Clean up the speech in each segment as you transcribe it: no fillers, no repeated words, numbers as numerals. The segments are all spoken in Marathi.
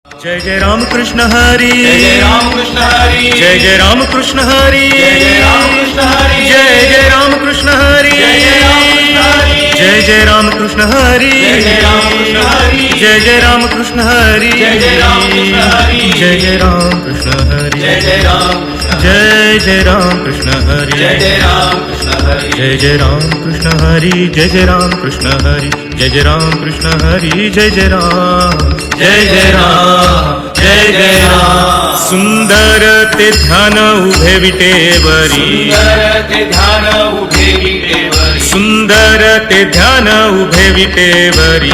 जय जय राम कृष्ण हरी, जय जय राम कृष्ण हरी, जय जय राम कृष्ण हरी, जय जय राम कृष्ण हरी, जय जय राम कृष्ण हरी, जय जय राम कृष्ण हरी, जय जय राम कृष्ण हरी, जय जय राम कृष्ण हरी, जय जय राम कृष्ण हरी, जय जय राम कृष्ण हरी, जय जय राम कृष्ण हरी, जय जय राम कृष्ण हरी, जय जय राम कृष्ण हरी, जय जय राम कृष्ण हरी, जय जय राम कृष्ण हरी, जय जय राम कृष्ण हरी, जय जय राम, जय जय राम. सुंदर ते ध्यान उभे विटेवरी, सुंदर ते ध्यान उभे विटेवरी, सुंदर ते ध्यान उभे विटेवरी,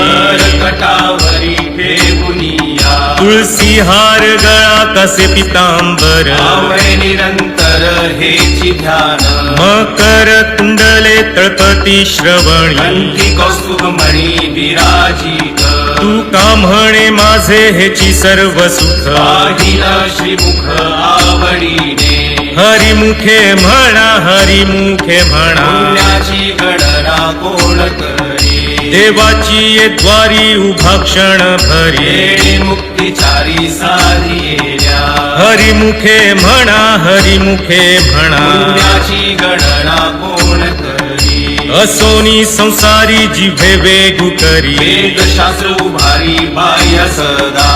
कटावरी फेगुनिया, तुळसी हार गळा कसे पितांबर, आवळे निरंतर हेची ध्यान, मकर कुंडले तळपती श्रवणी, कंठी कौस्तुभमणी विराजित, तू का म्हणे माझे हेची सर्व सुख, पाहिल श्रीमुख आवडीने, हरिमुखे म्हणा, हरिमुखे म्हणा, पुण्याची गणना कोण करी, देवाची ये द्वारी उभा क्षण भरी, येणे मुक्तिचारी साधिल्या, हरिमुखे म्हणा, हरिमुखे म्हणा, पुण्याची गणना कोण करी, असोनी संसारी जिभे वेगू करी, वेदशास्त्र उभारी बाह्य सदा,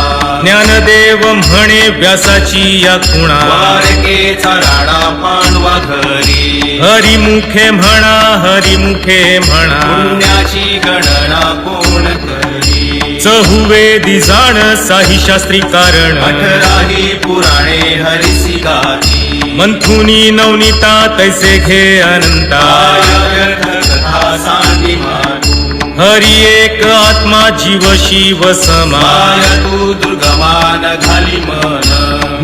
ज्ञानदेव म्हणे व्यासाची या खुणा, द्वारकेचा राणा पांडवा घरी, हरिमुखे म्हणा, हरिमुखे म्हणा, पुण्याची गणना कोण करी, चहुवेदी जाण साही शास्त्री कारण, अठराही पुराणे हरिसी गाती, मंथुनी नवनीता तैसे घे अनंता, व्यर्थ कथा सांगी मानू, हरी एक आत्मा जीव शिव समा, माय तू दुर्गमान घाली मन,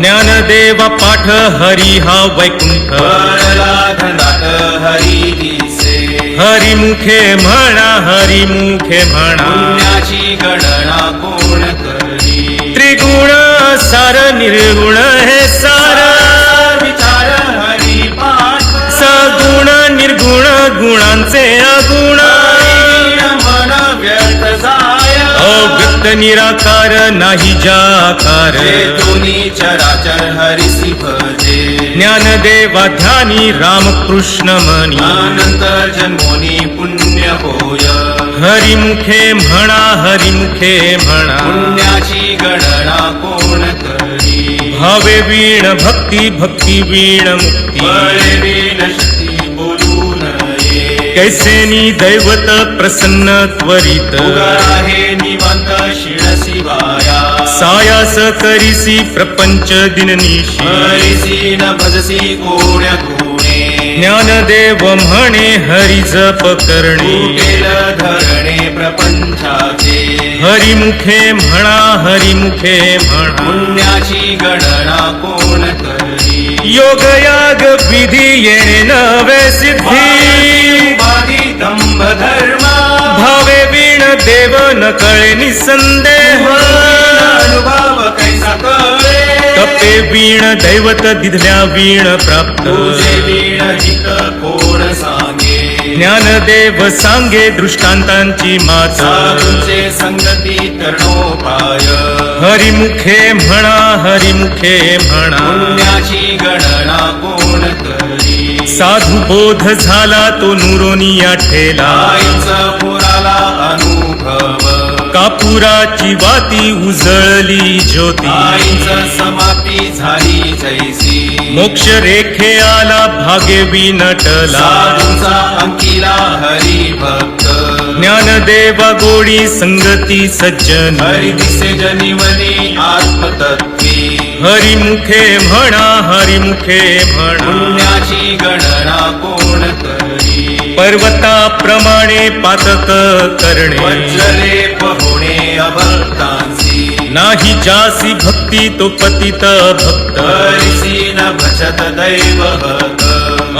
ज्ञानदेवा पाठ हरी हा वैकुंठ, वरला धनाट हरी दिसे, हरिमुखे म्हणा, हरिमुखे म्हणा, पुण्याची गणना कोण करी, त्रिगुण सार निर्गुण हे सार, विचार हरी पाठ, सगुण निर्गुण गुणांचे अगुण, मन व्यर्थ जाय, अव्यक्त निराकार नाही जाकार, दोन्ही चराचर हरिसी भजे, ज्ञानदेवा ध्यानी रामकृष्ण मनी, अनंत जन्मोनी पुण्य होय, हरिमुखे म्हणा, हरिमुखे म्हणा, पुण्याची गणना कोण करी, भावे वीण भक्ती, भक्ती वीण मुक्ती, बळे वीण शक्ती बोलू नये, कैसेनी दैवत प्रसन्न त्वरित, आहे निवांत शिळसी वाया, सायास करीसी प्रपंच दिननिशी, हरिसी न भजसी कोण्या कोणे, ज्ञानदेव म्हणे हरी जप करणे, केल धरणे प्रपंचाचे, हरिमुखे म्हणा, हरिमुखे म्हणा, पुण्याची गणना कोण करी, योग याग विधी येणे नवे सिद्धी, उपाधी दंभ धर्म, भावे वीण देव न कळे निसंदेह, अनुभव कैसा कळे, कपे वीण दैवत दिधल्या वीण प्राप्त, तुझे वीण हित कोण सांगे, ज्ञानदेव सांगे दृष्टांतांची माता, साधूंचे संगती तरणोपाय, हरिमुखे म्हणा, हरिमुखे म्हणा, पुण्याची गणना कोण करी, साधू बोध झाला तो नुरोनिया ठेला, आईचा पुराला अनुभव, कापुराची वाती उजळली ज्योती, आईचा समाप्ती झाली जैसी, मोक्ष रेखे आला भागे विनटला, साधूंचा अंकिला हरी भक्त, ज्ञानदेवा गोडी संगती सज्जन, हरी दिसे जनिवनी आत्मतत्वी, हरिमुखे म्हणा, हरिमुखे म्हणा, पुण्याची गणना कोण करी, पर्वताप्रमाणे पातक करणे, वज्रलेप होणे अभक्तांसी, नाही जासी भक्ती तो पतित भक्त, हरिसी न भजत दैवभक्त,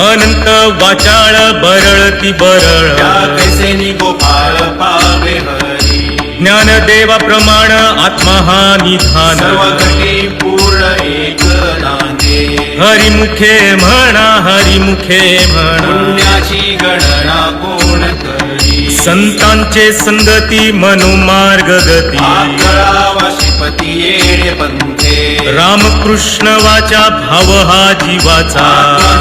अनंत वाचाळ बरळती बरळ, त्या कैसे गोपाळ पावे हरी, ज्ञानदेवा प्रमाण आत्मा हा निधान, सर्व घटी पूर्ण एक नांदे, हरिमुखे म्हणा, हरिमुखे म्हणा, पुण्याची गणना कोण करी, संतांचे संगती मनोमार्ग गती, आकळावा श्रीपती येणे पंथे रामकृष्ण वाचा भाव हा जीवाचा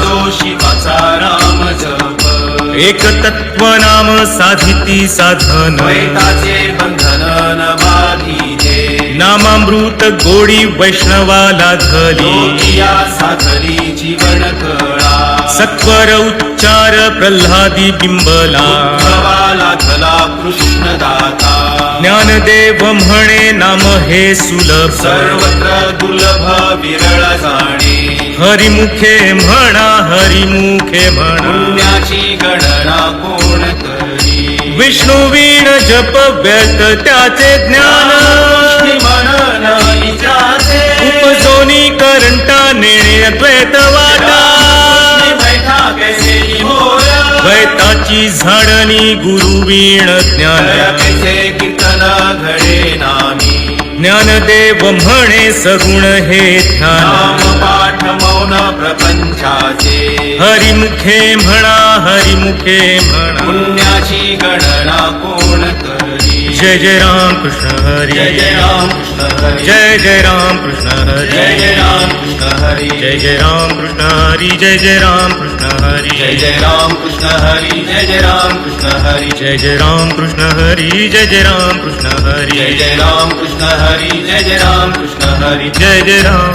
जो शिवाचा राम जप एक तत्व नाम साधिती साधन द्वैताचे बंधन न बाधिते नामामृत गोडी वैष्णवाला धली लोकिया साधली जीवन कळा सत्वर उच्चार प्रल्हादी बिंबला उद्धवाला धला कृष्ण दाता ज्ञानदेव म्हणे नाम हे सुलभ सर्वत्र दुर्लभ विरळ जाणे हरिमुखे म्हणा हरिमुखे म्हणा पुण्याची गणना कोण करी विष्णू वीण जप व्यर्थ त्याचे ज्ञान मनन विचारे उपजोनी करंटा नेणे अद्वैत वाटा बैठा कैसे होय द्वैताची झाडणी गुरु वीण ज्ञान कैसे कीर्तन घडे नामी ज्ञानदेव म्हणे सगुण हे ध्यान नाम पाठ मौन प्रपंचाचे हरिमुखे म्हणा हरिमुखे म्हणा पुण्याची गणना कोण करी जय जय राम कृष्ण हरी जय जय राम कृष्ण हरी जय जय राम कृष्ण हरी जय जय राम कृष्ण हरी जय जय राम कृष्ण हरी जय जय राम कृष्ण हरी जय जय राम कृष्ण हरी जय जय राम कृष्ण हरी जय जय राम कृष्ण हरी जय जय राम कृष्ण हरी जय जय राम कृष्ण हरी जय जय राम कृष्ण हरी जय जय राम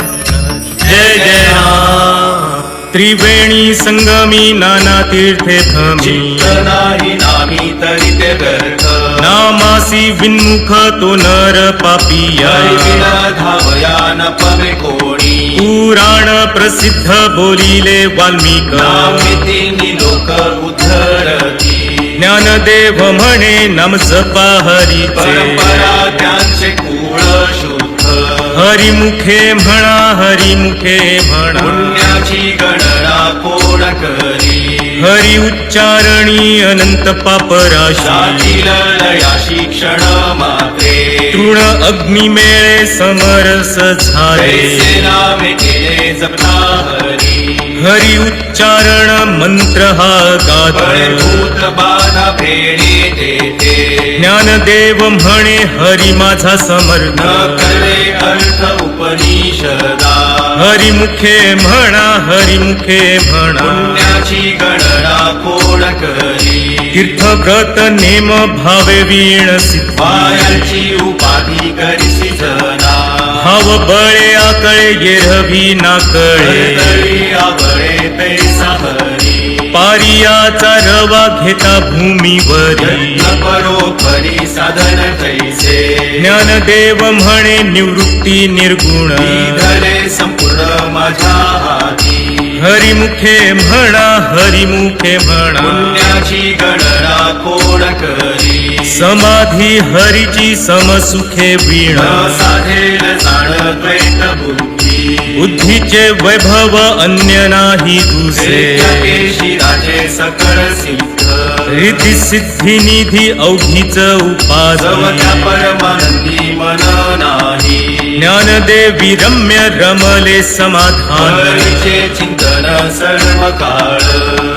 जय जय राम त्रिवेणी संगमी नाना तीर्थे भ्रमी चित्त नाही नामी तरी ते व्यर्थ नामासी विन्मुख तो नर पापिया हरिविण धावया न पवे कोणी पुराण प्रसिद्ध बोलिले वाल्मिक नामिती लोक उद्धरती ज्ञानदेव म्हणे नाम जपा हरीचे परंपरा त्यांचे कुळ शुद्ध हरिमुखे म्हणा हरिमुखे म्हणा पुण्याची गणना कोण करी हरि उच्चारणी अनंत पापराशी जातील लयाशी क्षण मात्रे तृण अग्नी मेळे समरस झाले कैसे नामे केले जपता हरी हरि उच्चारण मंत्र हा गात फळभूत बाधा फेडे देते ज्ञानदेव म्हणे हरि माझा न समर्थ करे अर्थ उपनिषदा हरिमुखे म्हणा हरिमुखे म्हणा पुण्याची गणना कोण करी तीर्थव्रत नेम भावे वीण सिद्ध पायांची उपाधी करीसी जना भाव बळे आकळे येरवी नाकळे तळी आवळे पैसा हरी पारियाचा रवा घेता भूमीवरी यत्न परोपरी साधन कैसे ज्ञानदेव म्हणे निवृत्ती निर्गुण धरे संपूर्ण माझ्या हाती हरिमुखे म्हणा हरिमुखे म्हणा पुण्याची गणना कोण करी समाधी हरीची समसुखे वीण न साधेल जाण द्वैत बुद्धी बुद्धीचे वैभव अन्य नाही दुसरे केशी राजे सकळ सिद्ध रिद्धी सिद्धी निधी अवघीच उपास जवत्या परमानंदी मन नाही ज्ञानदेवी रम्य रमले समाधान हरीचे चिंतन सर्व काळ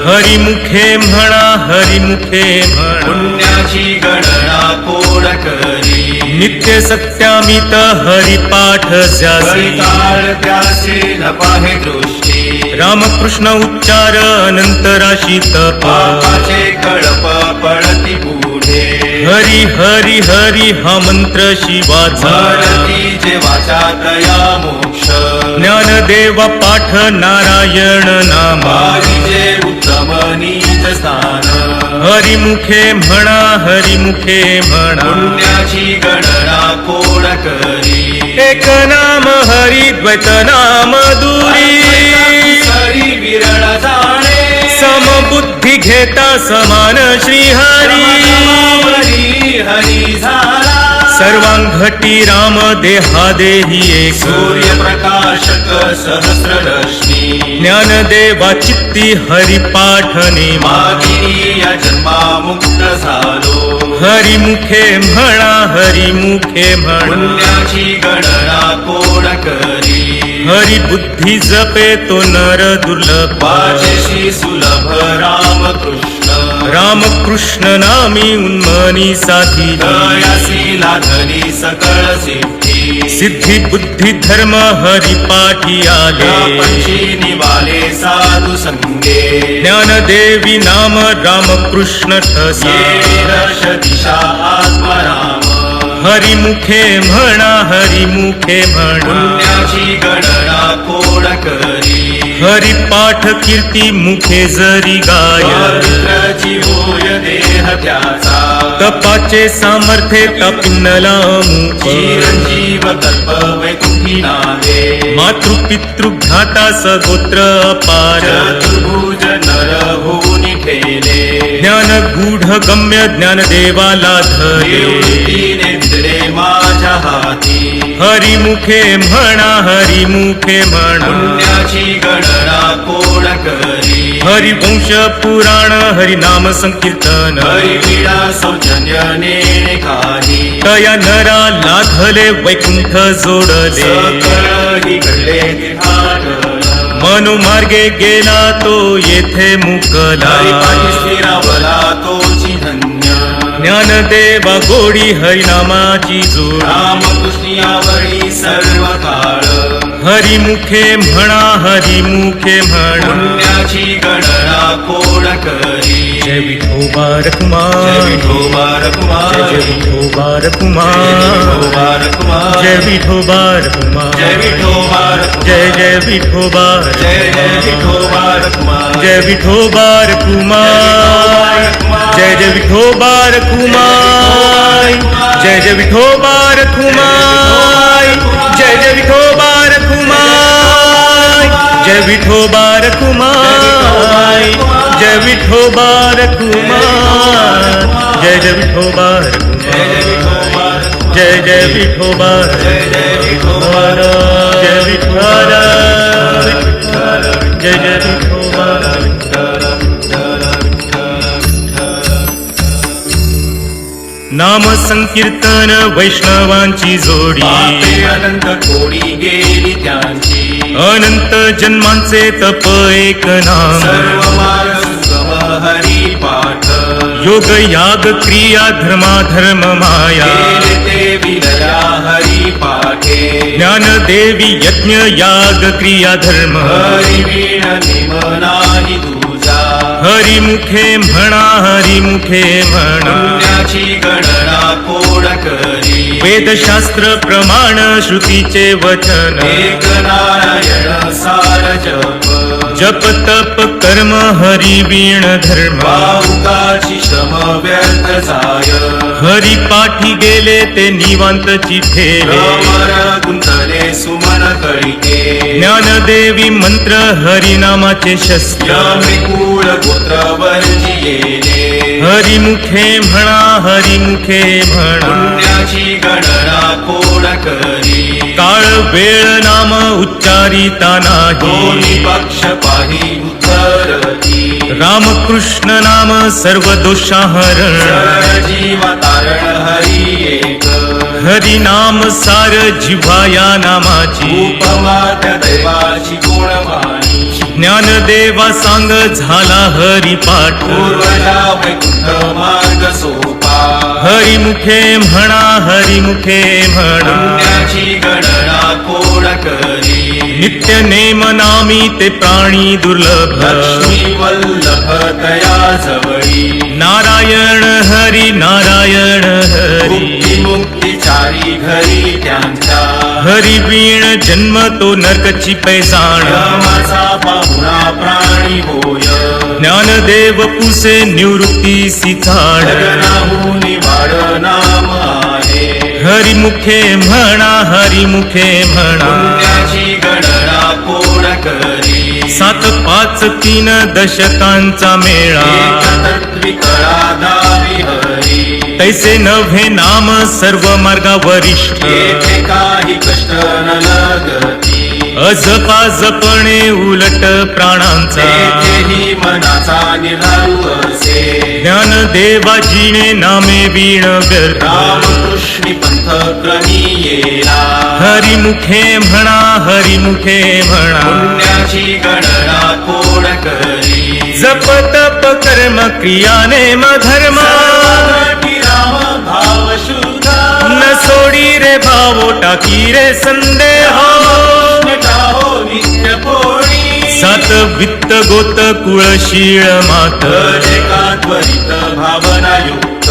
हरिमुखे म्हणा हरिमुखे म्हणा पुण्याची गणना कोण करी नित्य सत्यामित हरिपाठ ज्यासी हरिकाळ त्याचे न पाहे दृष्टी रामकृष्ण उच्चार अनंत राशी तप पापाचे कळप पडती पुढे हरी हरी हरी हा मंत्र शिवाचा भरती जे वाचा तया मोक्ष ज्ञानदेव पाठ नारायण नामा पाहिजे उत्तम नीच स्थान हरिमुखे म्हणा हरिमुखे म्हणा पुण्याची गणना कोण करी एक नाम हरी द्वैत नाम दुरी हरी विरळ जाणे समबुद्धी घेता समान श्रीहरी हरी झाला सर्वांघटी राम देहादेही एक सूर्यप्रकाशक सहस्ररश्मी ज्ञानदेवा चित्ती हरिपाठ नेमा मागिनी या जन्मा मुक्त झालो हरिमुखे म्हणा हरिमुखे म्हणा पुण्याची गणना कोण करी हरी बुद्धी जपे तो नर दुर्लभ वाचेशी सुलभ रामकृष्ण रामकृष्ण नामी उन्मनी साधी दयासी लाधली सकळ सिद्धी सिद्धी बुद्धी धर्म हरी पाठी आले पंची निवाले साधू संगे ज्ञानदेवी नाम रामकृष्ण ठसा ये दर्श दिशा आत्मराम हरिमुखे म्हणा हरिमुखे म्हणा पुण्याची गणना कोण करी हरिपाठ कीर्ती मुखे जरी गाय पवित्राची होय देह त्याचा तपाचे सामर्थ्य तापिन्नला मुख चिरंजीव कल्प वैकुंठी नावे मातृपितृ भ्राता सगोत्र अपार चतुर्भुज नर होऊनी ठेले ज्ञान गूढ गम्य ज्ञानदेवाला धरे निवृत्तीने दिले माझ्या हाती हरिमुखे म्हणा हरिमुखे म्हणा पुण्याची गणना कोण करी हरिवंश पुराण हरिनाम संकीर्तन हरिवीणा सौजन्यने काही तया नरा लाधले वैकुंठ जोडले सकळ ही घडले तिथाटल मनोमार्गे गेला तो येथे मुकला हरिपाठी स्थिरावला तोची धन्य ज्ञानदेवा गोडी हरिनामाची जोड रामकृष्णावरी सर्व काळ हरिमुखे म्हणा हरिमुखे म्हणा पुण्याची गणना कोण करी जय विठोबा जय रखुमाई विठोबा रखुमाई जय विठोबा जय रखुमाई विठोबा रखुमाई जय विठोबा रखुमाई जय विठोबा रखुमाई जय जय विठोबा जय जय विठोबा रखुमाई जय विठोबा रखुमाई जय जय विठोबा रखुमाई जय जय विठोबा रखुमाई जय जय विठोबा रखुमाई जय विठोबा रखुमाई जय विठोबा रखुमाई जय जय विठोबा रखुमाई जय जय विठोबा जय जय विठोबा जय विठ्ठल जय जय विठोबा नाम संकीर्तन वैष्णवांची जोडी पापे अनंत कोडी गेली त्यांची अनंत जन्मांचे तप एक नाम सर्व मार्ग सुगम हरी पाठ योग याग क्रिया धर्माधर्म माया केले ते विलया हरी पाठे ज्ञानदेवी यज्ञ याग क्रिया धर्म हरी वीण निमनाही तुझा हरिमुखे म्हणा हरिमुखे म्हणा पुण्याची गणना कोण करी वेदशास्त्र प्रमाण श्रुतीचे वचन एक नारायण सार जप जप तप कर्म हरि वीण धर्म भावुकाची श्रम व्यर्थ जाय हरी पाठी गेले ते निवांत चिठेले भ्रमर गुंतले सुमन कळिके ज्ञानदेवी मंत्र हरिनामाचे शस्त्र यमिकूळ गोत्र वर्जियेले हरिमुखे म्हणा हरिमुखे म्हणा पुण्याची गणना कोण करी काळ वेळ नाम उच्चारिता नाही दोन्ही पक्ष पाही उतरती रामकृष्ण नाम सर्व दोषाहरण जळ जीवा तारण हरी एक हरिनाम सार जिव्हाया नामाची उपमात देवाची गुणवाणी ज्ञानदेवा सांग झाला हरिपाठ पूर्वजा वैकुंठ मार्ग सोपा हरिमुखे म्हणा हरिमुखे म्हणा पुण्याची गणना कोण करी नित्य नेम नामी ते प्राणी दुर्लभ लक्ष्मी वल्लभ तया जवळी नारायण हरी नारायण हरी मुक्ती मुक्तीचारी घरी त्यांच्या हरी वीण जन्म तो नरकची पैसाण यमाचा पाहुणा प्राणी होय ज्ञानदेव पुसे निवृत्ती सिचाड जगनाहून वाड नाम आहे हरिमुखे म्हणा हरिमुखे म्हणा पुण्याची गणना कोण करी 7 5 3 दशकांचा मेळा एकतत्वी कळा दावी हरी तैसे नव्हे नाम सर्व मार्गा वरिष्ठ येथे काही कष्ट न लगती अजपा जपणे उलट प्राणांचा तेथेही मनाचा निराळू असे ज्ञानदेवा जिणे नामे वीण व्यर्थ रामकृष्णी पंथ क्रमी येला हरिमुखे म्हणा हरिमुखे म्हणा पुण्याची गणना कोण करी जप तप कर्म क्रिया नेम धर्म सर्वांगी राम भाव शुद्ध न सोडी रे भावो टाकी रे संदेह टाहो नित्य पोळी सात वित्त गोत कुळशीळ मात एका त्वरित भावना युक्त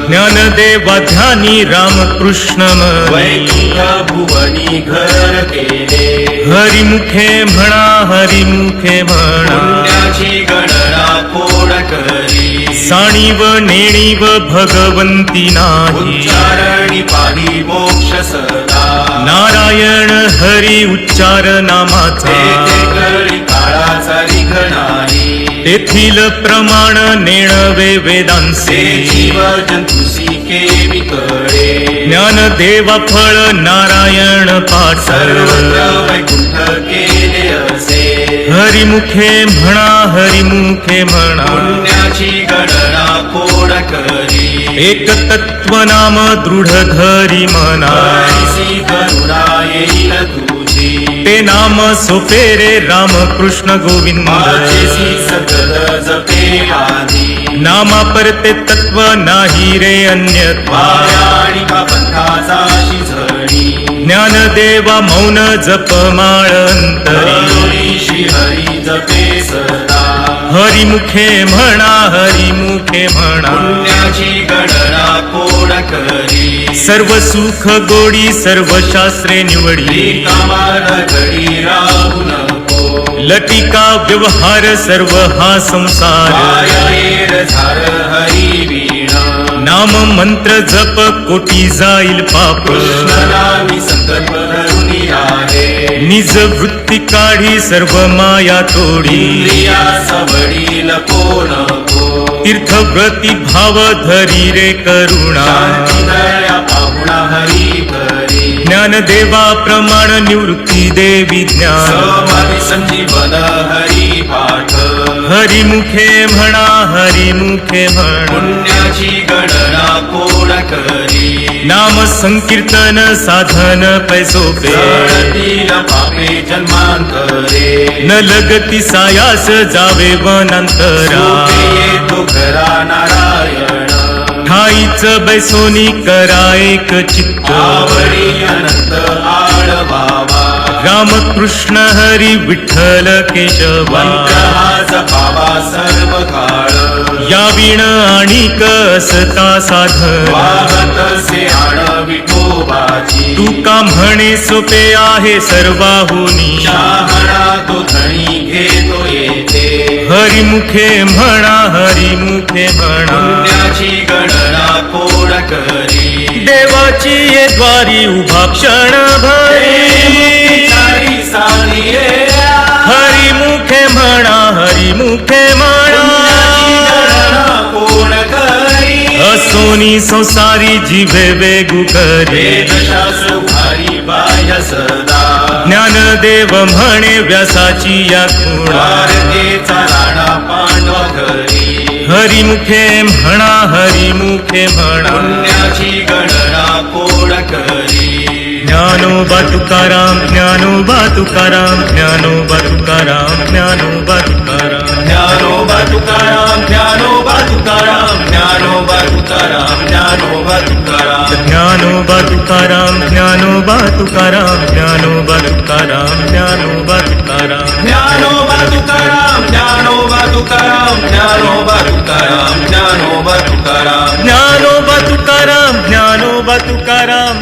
ज्ञानदेवा ध्यानी रामकृष्ण मनी वैकुंठ भुवनी घर केले हरिमुखे म्हणा हरिमुखे म्हणा पुण्याची गणना कोण करी साणीव नेणीव भगवंती नाही उच्चारणी पाही मोक्ष सदा नारायण हरी उच्चार नामाचा तेथे कळी काळाचा रिघ नाही तेथील प्रमाण नेणवे वेदांचे ते जीव जंतुसी केवी कळे ज्ञानदेवा फळ नारायण पाठ सर्वत्र वैकुंठ केले असे हरिमुखे म्हणा हरिमुखे म्हणा पुण्याची गणना कोण करी एक तत्व नाम दृढ धरी मना हरिसी करुणा येईल तुझी ते नाम सोपे रे रामकृष्ण गोविंद माझेसी सतत जपे आधी नामा परते तत्व नाही रे अन्यथा आणि का पंथाचा शिझणी ज्ञानदेवा मौन जप माळ अंतरी करुणी श्री हरी जपे सदा हरिमुखे म्हणा हरिमुखे म्हणा पुण्याची गणना कोण करी सर्व सुख गोडी सर्व शास्त्रे निवडी कामार घडी राहू नको लटिका व्यवहार सर्व हा संसार मायाएर झार हरी वीणा नाम मंत्र जप कोटी जाईल पाप कृष्ण नामी संकल्प धरुनी आहे निज वृत्ती काढी सर्व माया तोडी इंद्रिया सबडील कोण को तीर्थव्रती भाव धरी रे करुणा शांती दया पाहुणा हरी करी ज्ञानदेवा प्रमाण निवृत्ती देवी ज्ञान समाधी संजीवन हरी पाठ हरिमुखे म्हणा हरिमुखे म्हणा पुण्याची गणना कोण करी नाम संकीर्तन साधन पैसोपे जळतील पापे जन्मांतरे न लगती सायास जावे वनांतरा सोपे येतो घरा नारायण ठाईच बैसोनी करा एक चित्त आवडी अनंत आळवावा रामकृष्ण हरी विठ्ठल केशवा मंत्र हा जपावा सर्व काळ या विण आणिक असता साधन वाहत से आण विठोबाची तुका म्हणे सोपे आहे सर्वाहुनी शहाणा तो धणी घेतो येते हरिमुखे म्हणा हरिमुखे म्हणा पुण्याची गणना कोण करी देवाची ये द्वारी उभा क्षण भरी चारी सारी हरिमुखे म्हणा हरिमुखे पुण्याची म्हणा गणना कोण करी असोनी संसारी जीवे वेगू करे वेदशास्त्र भारी बाह्य सदा ज्ञानदेव म्हणे व्यासाची या खुणा भारतेचा राणा पांडव घरी हरिमुखे म्हणा हरिमुखे म्हणा पुण्याची गणना कोण करी ज्ञानोबा तुकाराम ज्ञानोबा तुकाराम ज्ञानोबा तुकाराम ज्ञानोबा तुकाराम ज्ञानोबा तुकाराम ज्ञानोबा तुकाराम ज्ञानोबा तुकाराम ज्ञानोबा तुकाराम ज्ञानोबा तुकाराम ज्ञानोबा तुकाराम ज्ञानोबा तुकाराम ज्ञानोबा तुकाराम ज्ञानोबा तुकाराम ज्ञानोबा तुकाराम ज्ञानोबा तुकाराम ज्ञानोबा तुकाराम ज्ञानोबा तुकाराम ज्ञानोबा तुकाराम